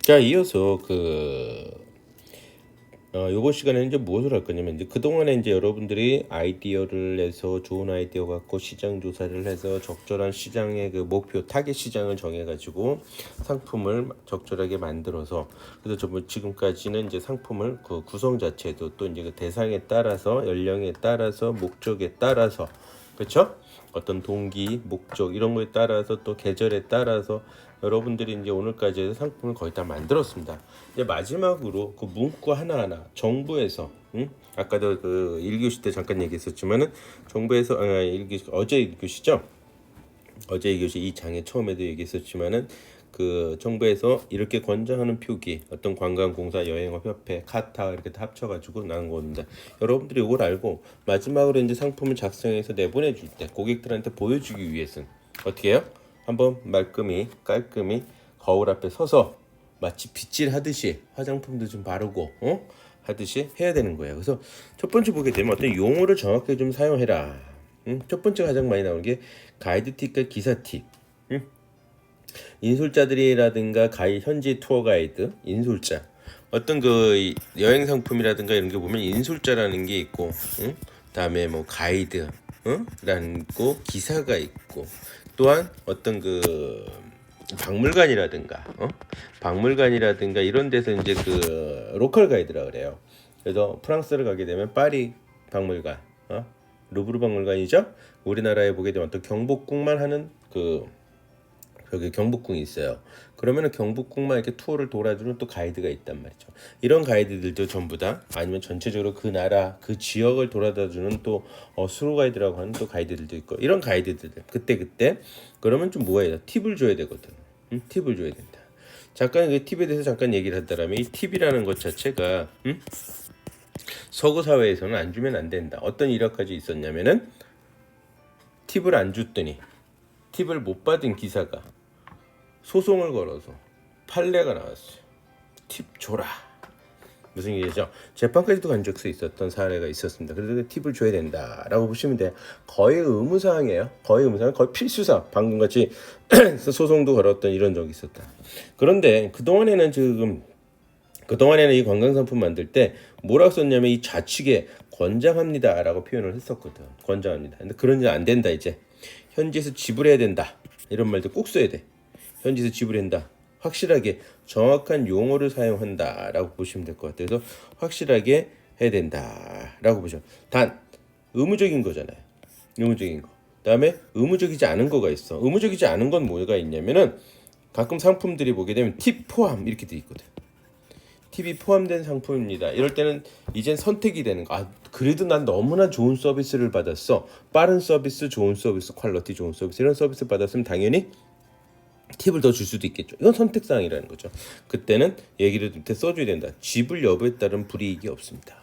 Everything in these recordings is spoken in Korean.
자, 이어서 요번 시간에는 이제 무엇을 할 거냐면, 이제 그동안에 이제 여러분들이 아이디어를 내서 좋은 아이디어 갖고 시장 조사를 해서 적절한 시장의 그 목표 타겟 시장을 정해가지고 상품을 적절하게 만들어서, 그래서 지금까지는 이제 상품을 그 구성 자체도 또 이제 그 대상에 따라서, 연령에 따라서, 목적에 따라서, 그렇죠? 어떤 동기, 목적 이런 거에 따라서, 또 계절에 따라서 여러분들이 이제 오늘까지 해서 상품을 거의 다 만들었습니다. 이제 마지막으로 그 문구 하나하나 정부에서, 아까도 그 1교시 때 잠깐 얘기했었지만은, 정부에서 어제 1교시죠? 어제 2교시 이 장에 처음에도 얘기했었지만은, 그 정부에서 이렇게 권장하는 표기, 어떤 관광공사, 여행업협회, 카타 이렇게 다 합쳐가지고 나온 겁니다. 여러분들이 이걸 알고 마지막으로 이제 상품을 작성해서 내보내줄 때 고객들한테 보여주기 위해서는 어떻게 해요? 한번 말끔히 깔끔히 거울 앞에 서서 마치 빗질하듯이 화장품도 좀 바르고 하듯이 해야 되는 거예요. 그래서 첫 번째 보게 되면 어떤 용어를 정확하게 좀 사용해라. 첫 번째 가장 많이 나오는 게 가이드 팁과 기사 팁. 인솔자들이라든가 현지 투어 가이드, 인솔자. 어떤 그 여행 상품이라든가 이런 게 보면 인솔자라는 게 있고, 다음에 뭐 가이드, 라는 거 기사가 있고, 또한 어떤 그 박물관이라든가 이런 데서 이제 그 로컬 가이드라 그래요. 그래서 프랑스를 가게 되면 파리 박물관, 루브르 박물관이죠. 우리나라에 보게 되면 어떤 경복궁만 하는 여기 경복궁이 있어요. 그러면은 경복궁만 이렇게 투어를 돌아주는 또 가이드가 있단 말이죠. 이런 가이드들도 전부 다, 아니면 전체적으로 그 나라 그 지역을 돌아다주는 또 수로 가이드라고 하는 또 가이드들도 있고, 이런 가이드들 그때 그러면 좀 뭐예요? 팁을 줘야 되거든. 팁을 줘야 된다. 잠깐 그 팁에 대해서 잠깐 얘기를 한다면, 이 팁이라는 것 자체가 서구 사회에서는 안 주면 안 된다. 어떤 이력까지 있었냐면은, 팁을 안 줬더니 팁을 못 받은 기사가 소송을 걸어서 판례가 나왔어요. 팁 줘라. 무슨 얘기죠? 재판까지도 간 적이 있었던 사례가 있었습니다. 그래서 팁을 줘야 된다라고 보시면 돼요. 거의 의무사항이에요. 거의 필수사. 방금같이 소송도 걸었던 이런 적이 있었다. 그런데 그동안에는 이 관광상품 만들 때 뭐라고 썼냐면, 이 좌측에 권장합니다라고 표현을 했었거든. 권장합니다. 근데 그런 일 안 된다. 이제 현지에서 지불해야 된다. 이런 말도 꼭 써야 돼. 현지에서 지불한다. 확실하게 정확한 용어를 사용한다라고 보시면 될 것 같아요. 그래서 확실하게 해야 된다라고 보죠. 단 의무적인 거잖아요. 의무적인 거. 그다음에 의무적이지 않은 거가 있어. 의무적이지 않은 건 뭐가 있냐면은, 가끔 상품들이 보게 되면 팁 포함 이렇게 돼 있거든. 팁이 포함된 상품입니다. 이럴 때는 이젠 선택이 되는 거. 그래도 난 너무나 좋은 서비스를 받았어. 빠른 서비스, 좋은 서비스, 퀄리티 좋은 서비스, 이런 서비스 받았으면 당연히 팁을 더 줄 수도 있겠죠. 이건 선택사항이라는 거죠. 그때는 얘기를 밑에 써줘야 된다. 지불 여부에 따른 불이익이 없습니다.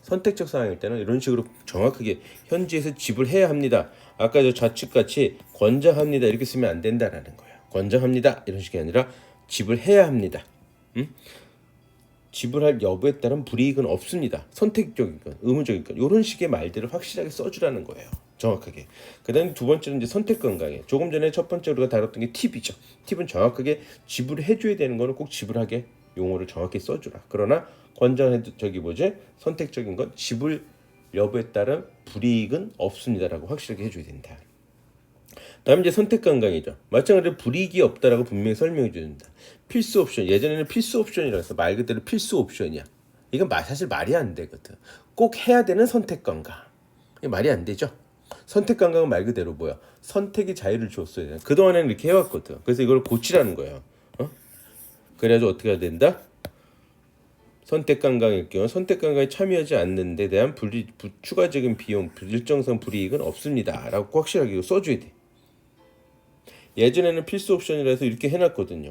선택적 사항일 때는 이런 식으로 정확하게 현지에서 지불해야 합니다. 아까 저 좌측같이 권장합니다 이렇게 쓰면 안 된다라는 거예요. 권장합니다 이런 식이 아니라 지불해야 합니다. 지불할 여부에 따른 불이익은 없습니다. 선택적인 건, 의무적인 건, 이런 식의 말들을 확실하게 써주라는 거예요. 정확하게. 그 다음에 두 번째는 이제 선택 건강이에요. 조금 전에 첫 번째 우리가 다뤘던 게 팁이죠. 팁은 정확하게 지불해줘야 되는 거는 꼭 지불하게 용어를 정확히 써주라. 그러나 선택적인 건 지불 여부에 따른 불이익은 없습니다라고 확실하게 해줘야 된다. 다음 이제 선택 관광이죠. 마찬가지로 불이익이 없다라고 분명히 설명해 준다. 필수 옵션. 예전에는 필수 옵션이라고 해서 말 그대로 필수 옵션이야. 이건 사실 말이 안 되거든. 꼭 해야 되는 선택 관광. 이게 말이 안 되죠. 선택 관광은 말 그대로 뭐야? 선택의 자유를 줬어야 돼. 그동안에는 이렇게 해왔거든. 그래서 이걸 고치라는 거예요. 그래가지고 어떻게 해야 된다? 선택 관광일 경우 선택 관광에 참여하지 않는 데 대한 추가적인 비용, 일정상 불이익은 없습니다. 라고 꼭 확실하게 써줘야 돼. 예전에는 필수 옵션이라 해서 이렇게 해놨거든요.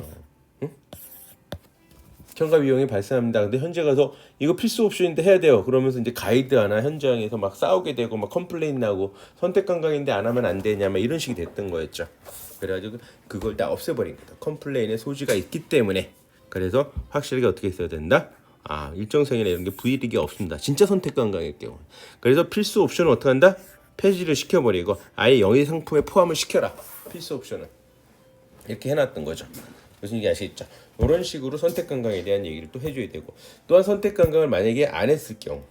첨가 비용이 발생합니다. 근데 현재 가서 이거 필수 옵션인데 해야 돼요. 그러면서 이제 가이드 하나 현장에서 막 싸우게 되고 막 컴플레인 나고, 선택 관광인데 안 하면 안 되냐 막 이런 식이 됐던 거였죠. 그래가지고 그걸 다 없애버린 거다. 컴플레인의 소지가 있기 때문에. 그래서 확실하게 어떻게 써야 된다? 일정성이나 이런 게 불이익이 없습니다. 진짜 선택 관광일 경우. 그래서 필수 옵션은 어떻게 한다? 폐지를 시켜버리고 아예 영의 상품에 포함을 시켜라. 필수 옵션은 이렇게 해놨던 거죠. 무슨 얘기 아시겠죠? 이런 식으로 선택 관광에 대한 얘기를 또 해줘야 되고, 또한 선택 관광을 만약에 안 했을 경우,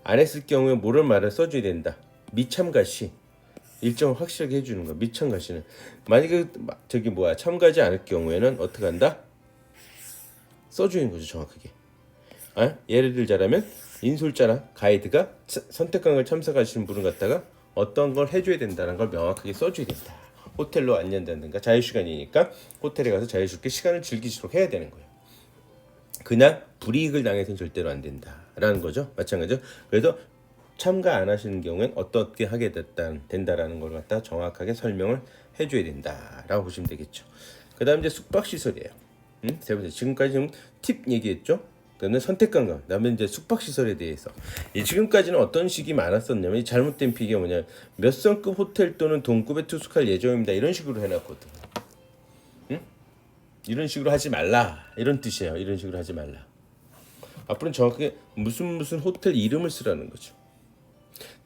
안 했을 경우에 뭐를 말을 써줘야 된다. 미참가 시 일정을 확실하게 해주는 거야. 미참가 시는 만약에 저기 뭐야 참가하지 않을 경우에는 어떻게 한다? 써주는 거죠 정확하게. 예를 들자면 인솔자나 가이드가 선택 관광을 참석하시는 분을 갖다가 어떤 걸 해줘야 된다는 걸 명확하게 써줘야 된다. 호텔로 안내한다든가 자유시간이니까 호텔에 가서 자유롭게 시간을 즐기도록 해야 되는 거예요. 그냥 불이익을 당해서는 절대로 안 된다라는 거죠. 마찬가지죠. 그래서 참가 안 하시는 경우엔 어떻게 하게 된다라는 걸 갖다 정확하게 설명을 해줘야 된다라고 보시면 되겠죠. 그 다음 이제 숙박시설이에요. 세 번째, 지금까지 좀 팁 얘기했죠. 그다음에 선택 관광, 그다음에 이제 숙박시설에 대해서 지금까지는 어떤 식이 많았었냐면, 이 잘못된 픽이 뭐냐, 몇 성급 호텔 또는 동급에 투숙할 예정입니다 이런 식으로 해놨거든. 이런 식으로 하지 말라 이런 뜻이에요. 이런 식으로 하지 말라. 앞으로는 정확하게 무슨 호텔 이름을 쓰라는 거죠.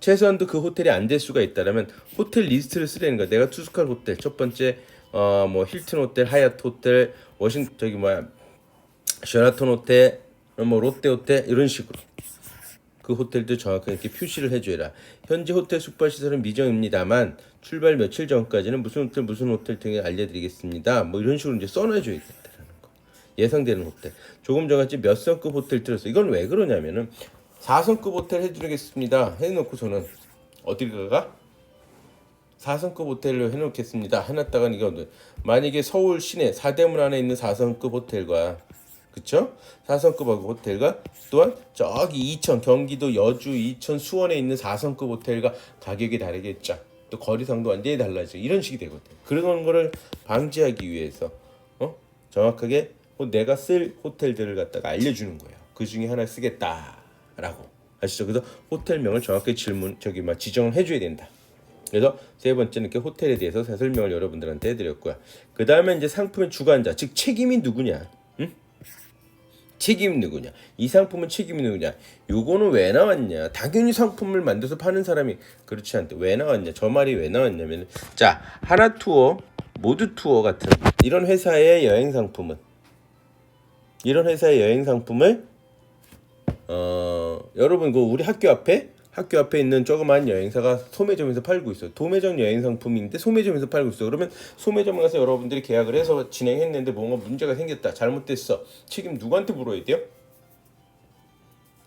최소한도 그 호텔이 안 될 수가 있다라면 호텔 리스트를 쓰라는 거야. 내가 투숙할 호텔 첫 번째 뭐 힐튼 호텔, 하얏트 호텔, 셔라톤 호텔, 뭐 롯데 호텔 이런 식으로 그 호텔도 정확하게 이렇게 표시를 해줘라. 현재 호텔 숙박시설은 미정입니다만 출발 며칠 전까지는 무슨 호텔 등에 알려드리겠습니다. 뭐 이런 식으로 이제 써놔줘야 된다는 거. 예상되는 호텔. 조금 전같이 몇 성급 호텔 들었어. 이건 왜 그러냐면은 4성급 호텔 해드리겠습니다. 해놓고서는 어딜 가? 4성급 호텔로 해놓겠습니다. 해놨다가 이거 만약에 서울 시내 사대문 안에 있는 4성급 호텔과 그쵸? 4성급하고 호텔과 또한 저기 이천 경기도 여주 이천 수원에 있는 4성급 호텔과 가격이 다르겠죠. 또 거리상도 완전히 달라져. 이런 식이 되거든. 그런 거를 방지하기 위해서 정확하게 내가 쓸 호텔들을 갖다가 알려주는 거예요. 그 중에 하나 쓰겠다라고 아시죠? 그래서 호텔명을 정확하게 지정을 해줘야 된다. 그래서 세 번째는 이렇게 호텔에 대해서 설명을 여러분들한테 해드렸고요. 그 다음에 이제 상품의 주관자, 즉 책임이 누구냐? 책임 누구냐? 이 상품은 책임이 누구냐? 요거는 왜 나왔냐? 당연히 상품을 만들어서 파는 사람이 그렇지 않대. 왜 나왔냐? 저 말이 왜 나왔냐면, 자, 하나투어, 모두투어 같은 이런 회사의 여행 상품을 여러분 그 우리 학교 앞에 있는 조그만 여행사가 소매점에서 팔고 있어요. 도매점 여행 상품인데 소매점에서 팔고 있어. 그러면 소매점 가서 여러분들이 계약을 해서 진행했는데 뭔가 문제가 생겼다, 잘못됐어. 책임 누구한테 물어야 돼요?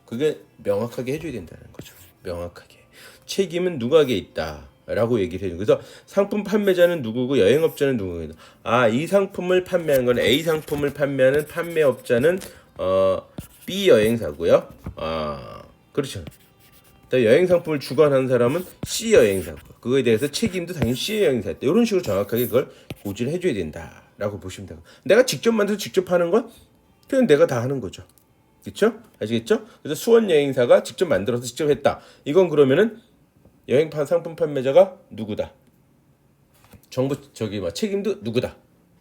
그게 명확하게 해줘야 된다는 거죠. 명확하게 책임은 누구에게 있다라고 얘기를 해줘. 그래서 상품 판매자는 누구고 여행업자는 누구고. 이 상품을 판매하는 건 A 상품을 판매하는 판매업자는 B 여행사고요. 그렇죠. 여행 상품을 주관하는 사람은 C 여행사고, 그거에 대해서 책임도 당연히 C 여행사였다. 이런 식으로 정확하게 그걸 고지를 해줘야 된다라고 보시면 되고, 내가 직접 만들어서 직접 하는 건 그냥 내가 다 하는 거죠. 그렇죠? 아시겠죠? 그래서 수원 여행사가 직접 만들어서 직접 했다. 이건 그러면은 여행 상품 판매자가 누구다? 정부 책임도 누구다?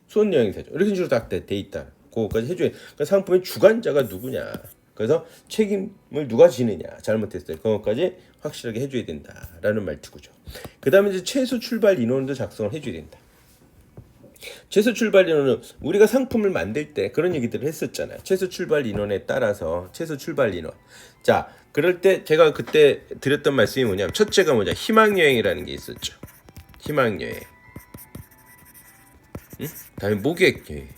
수원 여행사죠. 이런 식으로 딱 돼 있다. 그거까지 해줘야. 그러니까 상품의 주관자가 누구냐? 그래서 책임을 누가 지느냐, 잘못했을 때 그것까지 확실하게 해줘야 된다라는 말투죠. 그 다음에 이제 최소 출발 인원도 작성을 해줘야 된다. 최소 출발 인원은 우리가 상품을 만들 때 그런 얘기들을 했었잖아요. 최소 출발 인원에 따라서 최소 출발 인원. 자, 그럴 때 제가 그때 드렸던 말씀이 뭐냐면, 첫째가 희망여행이라는 게 있었죠. 희망여행. 다음에 목액여행.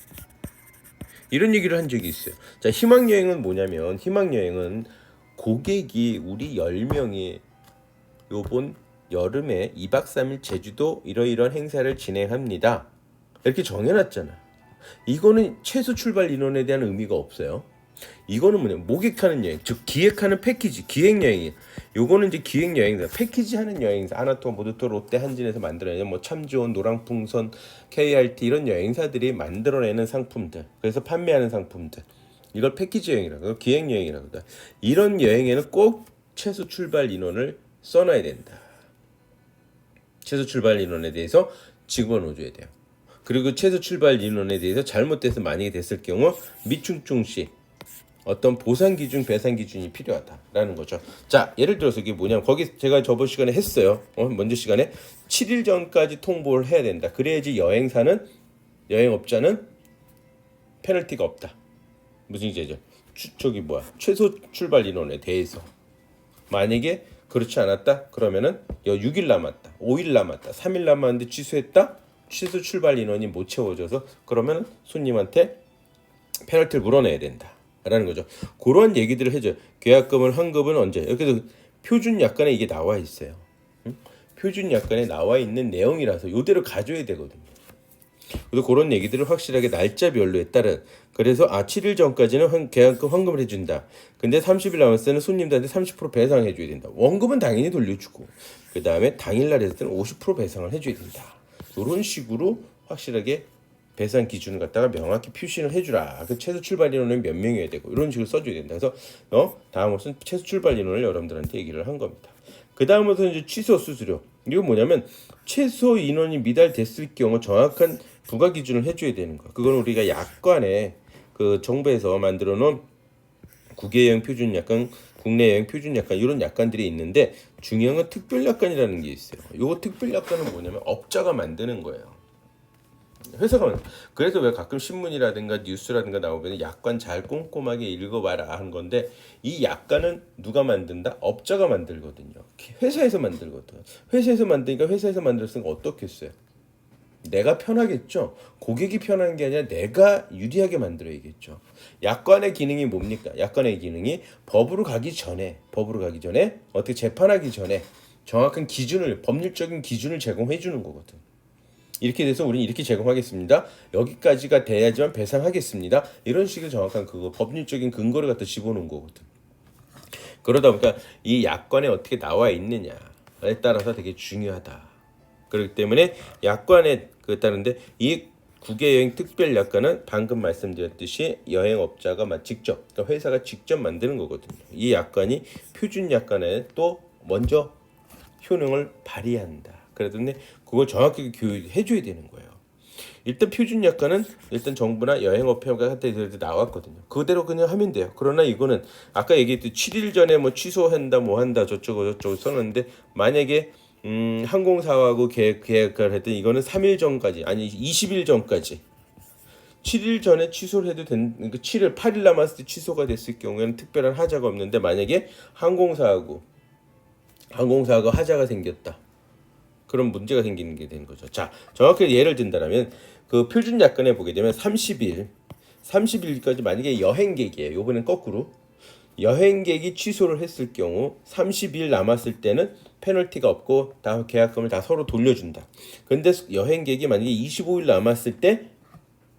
이런 얘기를 한 적이 있어요. 자, 희망여행은 뭐냐면, 희망여행은 고객이 우리 10명이 요번 여름에 2박 3일 제주도 이러이러한 행사를 진행합니다. 이렇게 정해놨잖아. 이거는 최소 출발 인원에 대한 의미가 없어요. 이거는 목액하는 여행, 즉 기획하는 패키지, 기획여행이에요. 요거는 이제 기획여행이다. 패키지 하는 여행사, 하나투어, 모두투어, 롯데, 한진에서 만들어내는 참지원, 노랑풍선, KRT 이런 여행사들이 만들어내는 상품들, 그래서 판매하는 상품들, 이걸 패키지 여행이라고, 기획여행이라고 하다. 이런 여행에는 꼭 최소 출발 인원을 써놔야 된다. 최소 출발 인원에 대해서 집어넣어줘야 돼요. 그리고 최소 출발 인원에 대해서 잘못돼서 만약에 됐을 경우 미충충시 어떤 보상 기준, 배상 기준이 필요하다라는 거죠. 자, 예를 들어서 이게 뭐냐면, 거기 제가 저번 시간에 했어요. 먼저 시간에 7일 전까지 통보를 해야 된다. 그래야지 여행사는 여행업자는 페널티가 없다. 무슨 얘기죠? 최소 출발 인원에 대해서 만약에 그렇지 않았다 그러면은 6일 남았다, 5일 남았다, 3일 남았는데 취소했다, 취소 출발 인원이 못 채워져서 그러면 손님한테 페널티를 물어내야 된다라는 거죠. 그런 얘기들을 해줘요. 계약금을 환급은 언제? 여기서 표준 약관에 이게 나와 있어요. 표준 약관에 나와 있는 내용이라서 이대로 가져야 되거든요. 그래서 그런 얘기들을 확실하게 날짜별로에 따른, 그래서 7일 전까지는 계약금 환급을 해준다. 근데 30일 남았을 때는 손님들한테 30% 배상해줘야 된다. 원금은 당연히 돌려주고 그 다음에 당일날 했을 때는 50% 배상을 해줘야 된다. 이런 식으로 확실하게 배상 기준을 갖다가 명확히 표시를 해주라. 그 최소 출발 인원은 몇 명이어야 되고 이런 식으로 써줘야 된다. 그래서 다음으로는 최소 출발 인원을 여러분들한테 얘기를 한 겁니다. 그 다음으로는 이제 취소 수수료. 이건 뭐냐면 최소 인원이 미달됐을 경우 정확한 부과 기준을 해줘야 되는 거. 그건 우리가 약관에 그 정부에서 만들어 놓은 국외 여행 표준 약관, 국내 여행 표준 약관 이런 약관들이 있는데 중요한 건 특별 약관이라는 게 있어요. 요 특별 약관은 뭐냐면 업자가 만드는 거예요. 회사가. 그래서 왜 가끔 신문이라든가 뉴스라든가 나오면 약관 잘 꼼꼼하게 읽어봐라 하는 건데, 이 약관은 누가 만든다? 업자가 만들거든요. 회사에서 만들거든. 회사에서 만드니까 회사에서 만들었으니까 어떻겠어요? 내가 편하겠죠. 고객이 편한 게 아니라 내가 유리하게 만들어야겠죠. 약관의 기능이 뭡니까? 약관의 기능이 법으로 가기 전에 어떻게 재판하기 전에 정확한 기준을, 법률적인 기준을 제공해 주는 거거든. 이렇게 돼서 우리는 이렇게 제공하겠습니다. 여기까지가 돼야지만 배상하겠습니다. 이런 식의 정확한 그거 법률적인 근거를 갖다 집어넣은 거거든. 그러다 보니까 이 약관에 어떻게 나와 있느냐에 따라서 되게 중요하다. 그렇기 때문에 약관에 따른데 이 국외여행 특별 약관은 방금 말씀드렸듯이 여행업자가 직접, 그러니까 회사가 직접 만드는 거거든요. 이 약관이 표준 약관에 또 먼저 효능을 발휘한다. 그랬더니 그걸 정확하게 교육해줘야 되는 거예요. 일단 표준 약관은 일단 정부나 여행업체가 한테 나왔거든요. 그대로 그냥 하면 돼요. 그러나 이거는 아까 얘기했듯이 7일 전에 뭐 취소한다 뭐 한다 저쩌고 써놨는데, 만약에 항공사하고 계약을 했더니 이거는 3일 전까지, 아니 20일 전까지 7일 전에 취소를 해도 되는, 7일 8일 남았을 때 취소가 됐을 경우에는 특별한 하자가 없는데, 만약에 항공사하고 하자가 생겼다. 그런 문제가 생기는 게 되는 거죠. 자, 정확하게 예를 든다면 그 표준 약관에 보게 되면 30일까지 만약에 여행객이에요. 요번엔 거꾸로 여행객이 취소를 했을 경우 30일 남았을 때는 페널티가 없고 다 계약금을 다 서로 돌려준다. 근데 여행객이 만약에 25일 남았을 때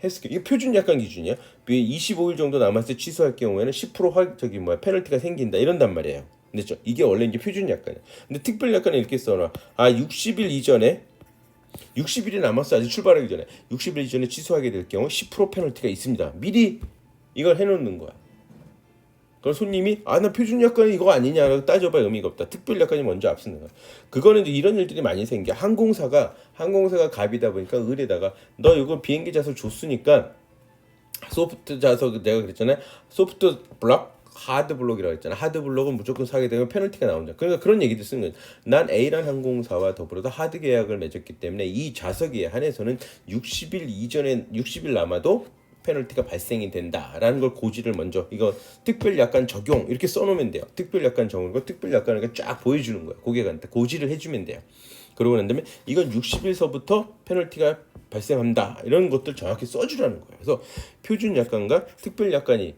했을 경우, 이게 표준 약관 기준이야. 25일 정도 남았을 때 취소할 경우에는 10% 페널티가 생긴다 이런단 말이에요. 그렇죠? 이게 원래 이제 표준 약관이야. 근데 특별 약관에 이렇게 써놔. 60일 이전에 60일이 남았어. 아직 출발하기 전에 60일 이전에 취소하게 될 경우 10% 페널티가 있습니다. 미리 이걸 해놓는 거야. 그럼 손님이 나 표준 약관이 이거 아니냐라고 따져봐야 의미가 없다. 특별 약관이 먼저 앞서는 거야. 그거는 이제 이런 일들이 많이 생겨. 항공사가 갑이다 보니까 을에다가 너 이거 비행기 좌석 줬으니까 소프트 좌석, 내가 그랬잖아요. 소프트 블록, 하드 블록이라고 했잖아. 하드 블록은 무조건 사게 되면 페널티가 나온다. 그러니까 그런 얘기도 쓰는 거야. 난 A라는 항공사와 더불어서 하드 계약을 맺었기 때문에 이 좌석에 한해서는 60일 남아도 페널티가 발생이 된다라는 걸 고지를 먼저, 이거 특별 약관 적용 이렇게 써놓으면 돼요. 특별 약관 적용을 특별 약관을 쫙 보여주는 거예요. 고객한테 고지를 해주면 돼요. 그러고 난 다음에 이건 60일서부터 페널티가 발생한다 이런 것들 정확히 써주라는 거예요. 그래서 표준 약관과 특별 약관이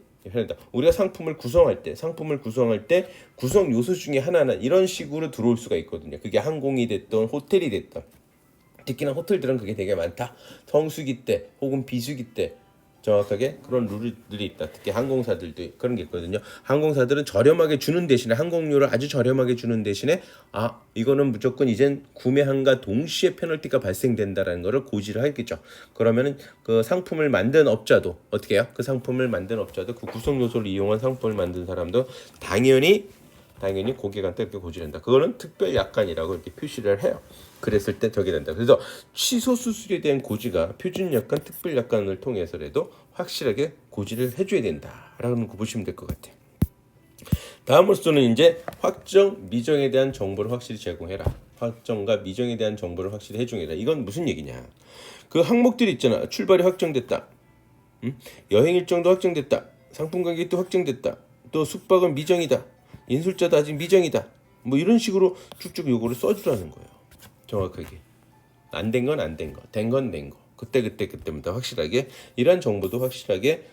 우리가 상품을 구성할 때 구성 요소 중에 하나는 이런 식으로 들어올 수가 있거든요. 그게 항공이 됐던 호텔이 됐던, 특히나 호텔들은 그게 되게 많다. 성수기 때 혹은 비수기 때 정확하게 그런 룰들이 있다. 특히 항공사들도 그런 게 있거든요. 항공사들은 저렴하게 주는 대신에, 항공료를 아주 저렴하게 주는 대신에 이거는 무조건 이젠 구매한과 동시에 페널티가 발생된다라는 거를 고지를 하겠죠. 그러면은 그 상품을 만든 업자도 어떻게 해요? 그 상품을 만든 업자도, 그 구성 요소를 이용한 상품을 만든 사람도 당연히 고객한테 이렇게 고지를 한다. 그거는 특별 약관이라고 이렇게 표시를 해요. 그랬을 때 저게 된다. 그래서 취소 수수료에 대한 고지가 표준 약관, 특별 약관을 통해서라도 확실하게 고지를 해줘야 된다라는 거 보시면 될 것 같아요. 다음으로서는 이제 확정, 미정에 대한 정보를 확실히 제공해라. 확정과 미정에 대한 정보를 확실히 해주라. 이건 무슨 얘기냐? 그 항목들이 있잖아. 출발이 확정됐다. 여행 일정도 확정됐다. 상품 가격도 확정됐다. 또 숙박은 미정이다. 인술자도 아직 미정이다. 뭐 이런 식으로 쭉쭉 요거를 써주라는 거예요. 정확하게. 안 된 건 안 된 거, 된 건 된 거. 그때마다 확실하게 이러한 정보도 확실하게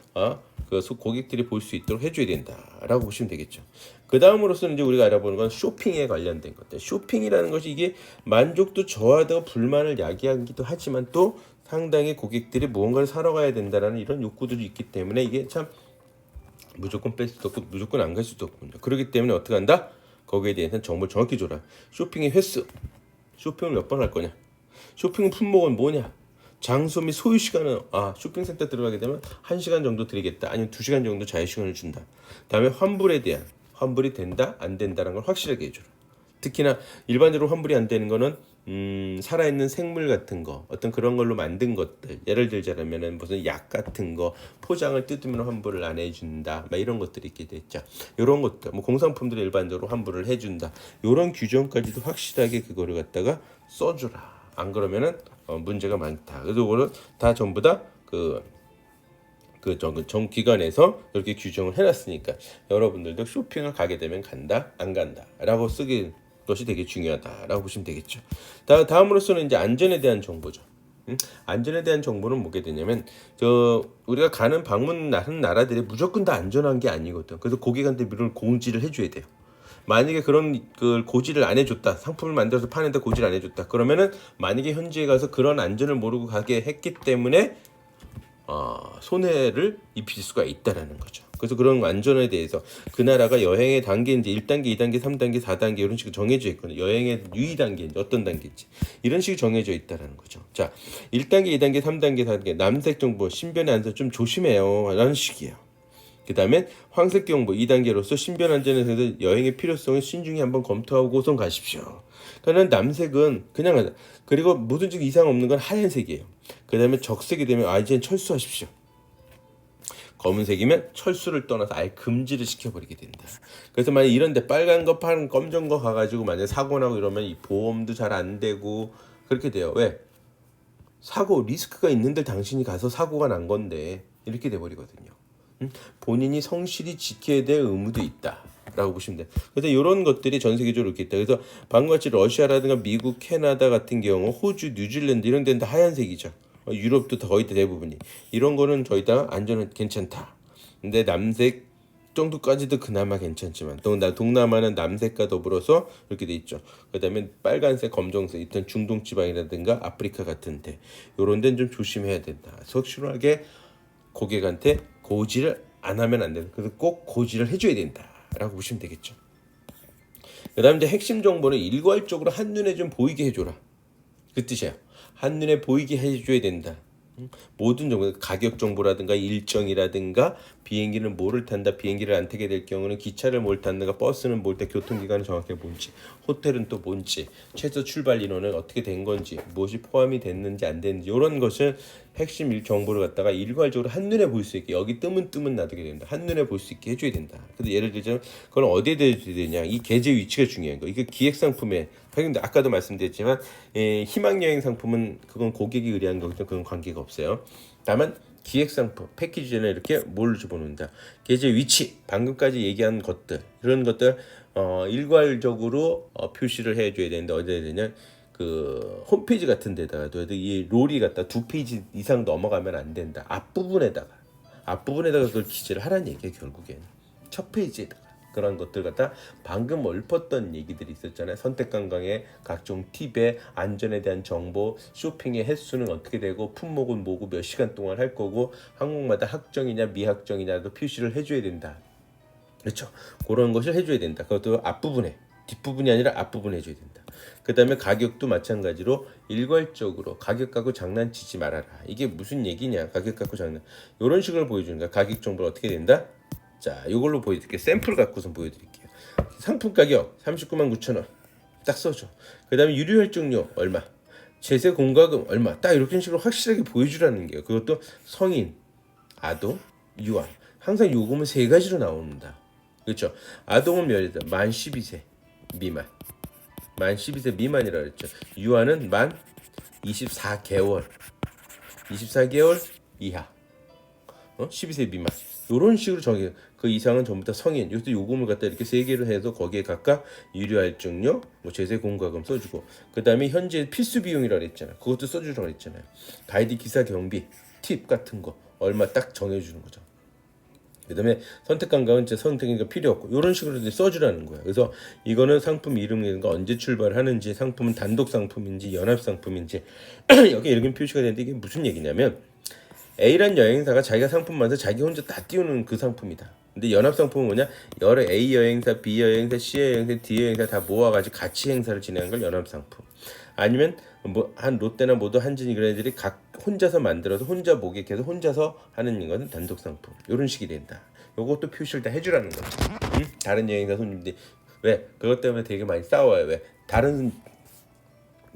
그 고객들이 볼 수 있도록 해줘야 된다라고 보시면 되겠죠. 그 다음으로서는 이제 우리가 알아보는 건 쇼핑에 관련된 것들. 쇼핑이라는 것이 이게 만족도 저하되고 불만을 야기하기도 하지만 또 상당히 고객들이 무언가를 사러 가야 된다라는 이런 욕구들이 있기 때문에 이게 참 무조건 뺄 수도 없고 무조건 안 갈 수도 없군요. 그렇기 때문에 어떻게 한다? 거기에 대해서는 정보를 정확히 줘라. 쇼핑의 횟수, 쇼핑을 몇 번 할 거냐? 쇼핑 품목은 뭐냐? 장소 및 소요 시간은 쇼핑센터 들어가게 되면 1시간 정도 드리겠다. 아니면 2시간 정도 자유시간을 준다. 다음에 환불에 대한 환불이 된다 안 된다는 걸 확실하게 해줘라. 특히나 일반적으로 환불이 안 되는 거는 살아있는 생물 같은 거 어떤 그런 걸로 만든 것들 예를 들자면은 무슨 약 같은 거 포장을 뜯으면 환불을 안 해준다 막 이런 것들이 있게 됐죠. 이런 것들 뭐 공산품들을 일반적으로 환불을 해준다. 이런 규정까지도 확실하게 그거를 갖다가 써주라. 안 그러면은 문제가 많다. 그래서 이거는 다 전부 다 정 기관에서 이렇게 규정을 해놨으니까 여러분들도 쇼핑을 가게 되면 간다 안 간다라고 쓰기 것이 되게 중요하다라고 보시면 되겠죠. 다음으로서는 이제 안전에 대한 정보죠. 안전에 대한 정보는 뭐게 되냐면 우리가 가는 방문하는 나라들이 무조건 다 안전한 게 아니거든. 그래서 고객한테 이런 공지를 해줘야 돼요. 만약에 그런 그 고지를 안 해줬다, 상품을 만들어서 파는데 고지를 안 해줬다, 그러면은 만약에 현지에 가서 그런 안전을 모르고 가게 했기 때문에 손해를 입힐 수가 있다라는 거죠. 그래서 그런 안전에 대해서 그 나라가 여행의 단계인지 1단계, 2단계, 3단계, 4단계 이런 식으로 정해져 있거든요. 여행의 유의 단계인지 어떤 단계인지 이런 식으로 정해져 있다라는 거죠. 자, 1단계, 2단계, 3단계, 4단계 남색 정보 신변에 안서 좀 조심해요 라는 식이에요. 그 다음에 황색 경보 2단계로서 신변 안전에서 여행의 필요성을 신중히 한번 검토하고선 가십시오. 그러니까 남색은 그냥 하자. 그리고 무슨 이상 없는 건 하얀색이에요. 그 다음에 적색이 되면 이제는 철수하십시오. 검은색이면 철수를 떠나서 아예 금지를 시켜버리게 된다. 그래서 만약 이런데 빨간 거, 파란 검정 거 가가지고 만약 사고 나고 이러면 이 보험도 잘 안 되고 그렇게 돼요. 왜? 사고 리스크가 있는데 당신이 가서 사고가 난 건데 이렇게 돼버리거든요. 본인이 성실히 지켜야 될 의무도 있다 라고 보시면 돼요. 그래서 이런 것들이 전 세계적으로 이렇게 있다. 그래서 방금같이 러시아라든가 미국, 캐나다 같은 경우 호주, 뉴질랜드 이런 데는 다 하얀색이죠. 유럽도 거의 대부분이 이런 거는 저희 다 안전은 괜찮다. 근데 남색 정도까지도 그나마 괜찮지만 동남아는 남색과 더불어서 이렇게 돼 있죠. 그다음에 빨간색, 검정색 있던 중동 지방이라든가 아프리카 같은데 이런 데는 좀 조심해야 된다. 확실하게 고객한테 고지를 안 하면 안 된다. 그래서 꼭 고지를 해줘야 된다라고 보시면 되겠죠. 그다음 이제 핵심 정보는 일괄적으로 한눈에 좀 보이게 해줘라. 그 뜻이에요. 한눈에 보이게 해줘야 된다. 모든 정보, 가격 정보라든가 일정이라든가 비행기는 뭐를 탄다, 비행기를 안 타게 될 경우는 기차를 뭘 탔는가, 버스는 뭘 타, 교통기관은 정확히 뭔지, 호텔은 또 뭔지, 최소 출발 인원은 어떻게 된 건지, 무엇이 포함이 됐는지 안 됐는지 이런 것을 핵심 정보를 갖다가 일괄적으로 한눈에 볼 수 있게 여기 뜨문 놔두게 된다. 한눈에 볼 수 있게 해줘야 된다. 그래서 예를 들자면 그건 어디에 대해야 되냐, 이 계제 위치가 중요한 거. 이게 기획 상품에 근데 아까도 말씀드렸지만 희망 여행 상품은 그건 고객이 의뢰한 거기 때문에 그건 관계가 없어요. 다만 기획 상품 패키지에는 이렇게 뭘 집어넣는다. 계제 위치 방금까지 얘기한 것들 이런 것들 일괄적으로 표시를 해줘야 되는데 어디에 되냐 그 홈페이지 같은 데다가도 이 롤이 갖다 2페이지 이상 넘어가면 안 된다. 앞부분에다가 그걸 기재를 하라는 얘기예요. 결국엔 첫 페이지에다가 그런 것들 갖다 방금 읊었던 얘기들이 있었잖아요. 선택 관광의 각종 팁에 안전에 대한 정보, 쇼핑의 횟수는 어떻게 되고 품목은 뭐고 몇 시간 동안 할 거고 항목마다 확정이냐 미확정이냐도 표시를 해줘야 된다. 그렇죠. 그런 것을 해줘야 된다. 그것도 앞부분에 뒷부분이 아니라 앞부분에 해줘야 된다. 그 다음에 가격도 마찬가지로 일괄적으로 가격 갖고 장난치지 말아라. 이게 무슨 얘기냐. 가격 갖고 장난 이런 식으로 보여주는 거야. 가격 정보를 어떻게 된다. 자, 이걸로 보여드릴게요. 샘플 갖고서 보여드릴게요. 상품 가격 39만 9천 원 딱 써줘. 그 다음에 유료 혈증료 얼마, 제세 공과금 얼마, 딱 이렇게 식으로 확실하게 보여주라는 게요. 그것도 성인, 아동, 유아 항상 요금은 3가지로 나옵니다. 그렇죠. 아동은 몇이다? 만 12세 미만, 만 12세 미만이라 그랬죠. 유아는 만 24개월 24개월 이하, 12세 미만 이런 식으로 정해. 그 이상은 전부 다 성인. 여기서 요금을 갖다 이렇게 세 개를 해서 거기에 각각 유료 할증료, 뭐 제세 공과금 써주고, 그 다음에 현재 필수 비용이라고 했잖아. 그것도 써주라고 했잖아요. 가이드 기사 경비, 팁 같은 거 얼마 딱 정해주는 거죠. 그다음에 선택 감각은 이제 선택이 필요 없고 이런 식으로 이제 써주라는 거야. 그래서 이거는 상품 이름이니까 언제 출발하는지, 상품은 단독 상품인지 연합 상품인지 여기 이렇게 표시가 되는데 이게 무슨 얘기냐면 A란 여행사가 자기가 상품 만들어서 자기 혼자 다 띄우는 그 상품이다. 근데 연합 상품은 뭐냐? 여러 A 여행사, B 여행사, C 여행사, D 여행사 다 모아가지고 같이 행사를 진행한 걸 연합 상품. 아니면 뭐 한 롯데나 모두 한진 이런 애들이 각 혼자서 만들어서 혼자 모객해서 혼자서 하는 이거는 단독 상품. 이런 식이 된다. 요것도 표시를 다 해주라는 거죠. 응? 다른 여행사 손님들이 왜 그것 때문에 되게 많이 싸워요. 왜 다른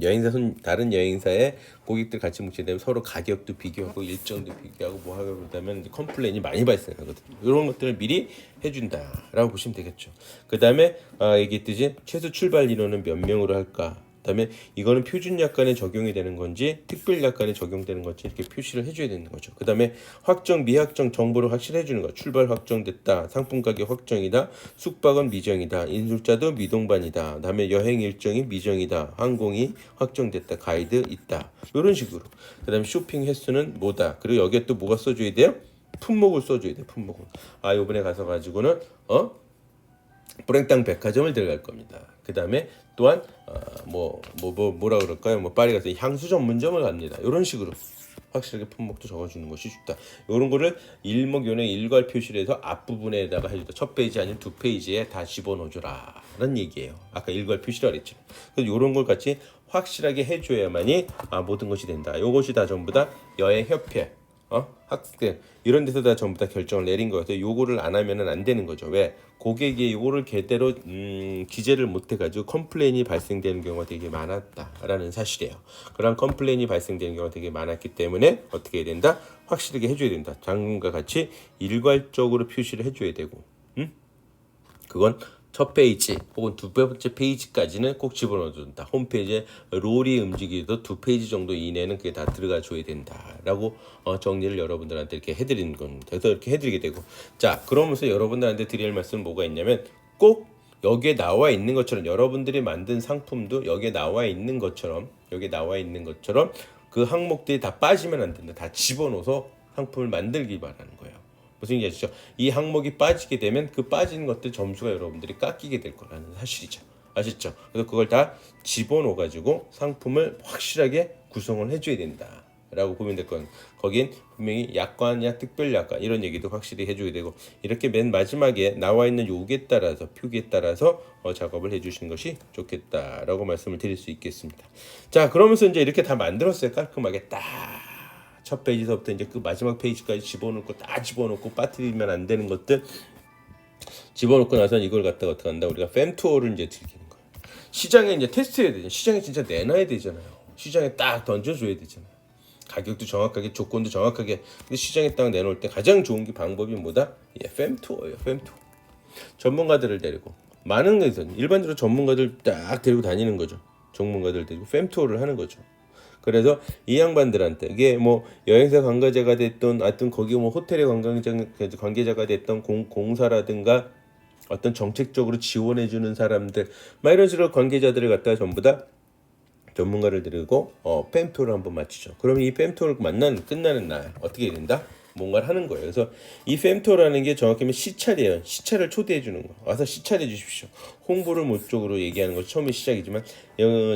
여행사의 고객들 같이 뭉치게 되면 서로 가격도 비교하고 일정도 비교하고 뭐 하고 그러다면 컴플레인이 많이 발생하거든요. 이런 것들을 미리 해준다라고 보시면 되겠죠. 그 다음에 얘기했듯이 최소 출발 인원은 몇 명으로 할까? 그다음에 이거는 표준 약관에 적용이 되는 건지 특별 약관에 적용되는 건지 이렇게 표시를 해줘야 되는 거죠. 그다음에 확정 미확정 정보를 확실해 주는 거. 출발 확정됐다. 상품 가격 확정이다. 숙박은 미정이다. 인솔자도 미동반이다. 그다음에 여행 일정이 미정이다. 항공이 확정됐다. 가이드 있다. 이런 식으로. 그다음에 쇼핑 횟수는 뭐다. 그리고 여기에 또 뭐가 써줘야 돼요? 품목을 써줘야 돼. 품목을. 요번에 가서 가지고는 브랭땅 백화점을 들어갈 겁니다. 그 다음에 또한 뭐라 그럴까요? 뭐 파리 가서 향수 전문점을 갑니다. 이런 식으로 확실하게 품목도 적어주는 것이 좋다. 이런 거를 일목요연의 일괄 표시를 해서 앞부분에다가 해주다. 첫 페이지 아니면 두 페이지에 다 집어넣어줘라 라는 얘기예요. 아까 일괄 표시라고 했죠. 그래서 이런 걸 같이 확실하게 해줘야만이 모든 것이 된다. 이것이 다 전부 다 여행협회 학생 이런 데서 다 전부 다 결정을 내린 거여서 요거를 안 하면은 안 되는 거죠. 왜? 고객이 요거를 제대로 기재를 못 해가지고 컴플레인이 발생되는 경우가 되게 많았다라는 사실이에요. 그런 컴플레인이 발생되는 경우가 되게 많았기 때문에 어떻게 해야 된다? 확실하게 해줘야 된다. 장문과 같이 일괄적으로 표시를 해줘야 되고, 그건 첫 페이지 혹은 두 번째 페이지까지는 꼭 집어넣어준다. 홈페이지에 롤이 움직이도 두 페이지 정도 이내는 그게 다 들어가 줘야 된다라고 정리를 여러분들한테 이렇게 해드리는 겁니다. 그래서 이렇게 해드리게 되고, 자 그러면서 여러분들한테 드릴 말씀은 뭐가 있냐면 꼭 여기에 나와 있는 것처럼 여러분들이 만든 상품도 여기에 나와 있는 것처럼 그 항목들이 다 빠지면 안 된다. 다 집어넣어서 상품을 만들기 바라는 거예요. 무슨 얘기 아시죠? 이 항목이 빠지게 되면 그 빠진 것들 점수가 여러분들이 깎이게 될 거라는 사실이죠. 아시죠? 그래서 그걸 다 집어넣어 가지고 상품을 확실하게 구성을 해줘야 된다 라고 보면 될 건, 거긴 분명히 약관이야 특별 약관 이런 얘기도 확실히 해줘야 되고, 이렇게 맨 마지막에 나와 있는 요기에 따라서 표기에 따라서 작업을 해주시는 것이 좋겠다라고 말씀을 드릴 수 있겠습니다. 자 그러면서 이제 이렇게 다 만들었어요. 깔끔하게 딱 첫 페이지서부터 이제 그 마지막 페이지까지 집어넣고 다 집어넣고 빠뜨리면 안 되는 것들 집어넣고 나서는 이걸 갖다가 어떻게 한다? 우리가 팸 투어를 이제 즐기는 거예요. 시장에 이제 테스트해야 되잖아요. 시장에 진짜 내놔야 되잖아요. 시장에 딱 던져줘야 되잖아요. 가격도 정확하게, 조건도 정확하게. 근데 시장에 딱 내놓을 때 가장 좋은 게 방법이 뭐다? 팸 투어예요. 팸 투어. 전문가들을 데리고, 많은 데서 일반적으로 전문가들 딱 데리고 다니는 거죠. 전문가들 데리고 팸 투어를 하는 거죠. 그래서 이 양반들한테 이게 뭐 여행사 관계자가 됐던, 하여튼 거기 뭐 호텔의 관계자가 됐던 공사라든가 어떤 정책적으로 지원해주는 사람들, 막 이런 식으로 관계자들을 갖다가 전부 다 전문가를 데리고 팸 투어를 한번 마치죠. 그러면 이 팸 투어를 끝나는 날 어떻게 된다? 뭔가를 하는 거예요. 그래서 이 팸 투어라는 게 정확히는 시찰이에요. 시찰을 초대해 주는 거. 와서 시찰해 주십시오. 홍보를 목적으로 얘기하는 거 처음에 시작이지만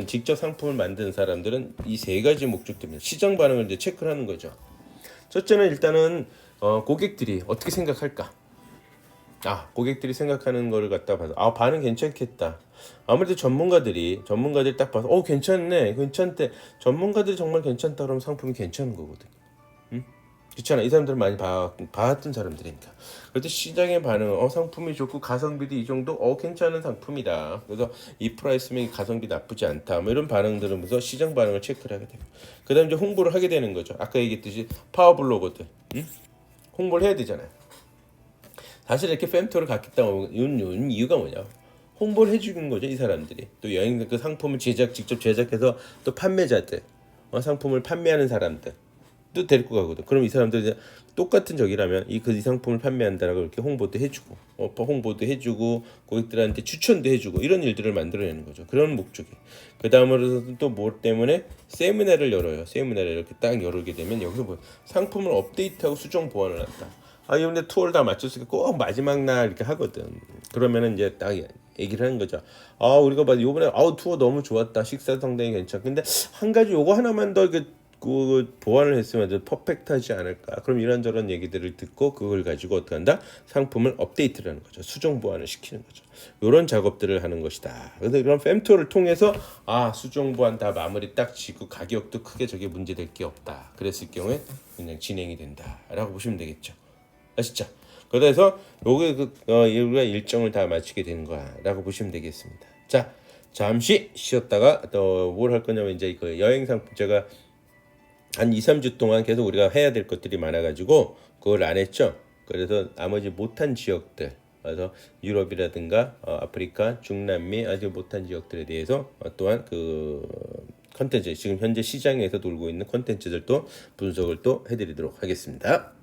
직접 상품을 만드는 사람들은 이 세 가지 목적 때문에 시장 반응을 이제 체크를 하는 거죠. 첫째는 일단은 고객들이 어떻게 생각할까? 고객들이 생각하는 거를 갖다 봐서 반응 괜찮겠다. 아무래도 전문가들이 딱 봐서 괜찮네, 괜찮대. 전문가들이 정말 괜찮다 그러면 상품이 괜찮은 거거든요. 그렇잖아. 이 사람들 많이 봐왔던 사람들이니까. 그래도 시장의 반응은 상품이 좋고 가성비도 이 정도 괜찮은 상품이다. 그래서 이 프라이스면 가성비 나쁘지 않다. 뭐 이런 반응 들으면서 시장 반응을 체크를 하게 되고, 그다음 이제 홍보를 하게 되는 거죠. 아까 얘기했듯이 파워블로거들 홍보를 해야 되잖아요. 사실 이렇게 팸투어를 갖겠다고 하는 이유가 뭐냐? 홍보를 해주는 거죠. 이 사람들이 또 여행 그 상품을 직접 제작해서 또 판매자들, 상품을 판매하는 사람들, 또 데리고 가거든. 그럼 이 사람들 이제 똑같은 적이라면 이 상품을 판매한다라고 이렇게 홍보도 해주고, 홍보도 해주고, 고객들한테 추천도 해주고 이런 일들을 만들어내는 거죠. 그런 목적이. 그 다음으로는 또 뭐 때문에 세미나를 열어요. 세미나를 이렇게 딱 열게 되면 여기서 뭐 상품을 업데이트하고 수정 보완을 한다. 근데 투어를 다 마쳤으니까 꼭 마지막 날 이렇게 하거든. 그러면은 이제 딱 얘기를 하는 거죠. 우리가 봐 요번에 투어 너무 좋았다. 식사 상당히 괜찮고. 근데 한 가지 요거 하나만 더 그 보완을 했으면 좀 퍼펙트하지 않을까. 그럼 이런저런 얘기들을 듣고 그걸 가지고 어떻게 한다? 상품을 업데이트를 하는 거죠. 수정 보완을 시키는 거죠. 이런 작업들을 하는 것이다. 그래서 이런 fem토를 통해서 수정 보완 다 마무리 딱 지고 가격도 크게 저게 문제될 게 없다. 그랬을 경우에 그냥 진행이 된다라고 보시면 되겠죠. 아시죠? 그래서 요게 우리가 일정을 다 마치게 되는 거라고 보시면 되겠습니다. 자, 잠시 쉬었다가 또 뭘 할 거냐면 이제 그 여행 상품 제가 한 2, 3주 동안 계속 우리가 해야 될 것들이 많아가지고 그걸 안 했죠. 그래서 나머지 못한 지역들, 그래서 유럽이라든가 아프리카, 중남미 아직 못한 지역들에 대해서 또한 그 컨텐츠 지금 현재 시장에서 돌고 있는 컨텐츠들도 분석을 또 해드리도록 하겠습니다.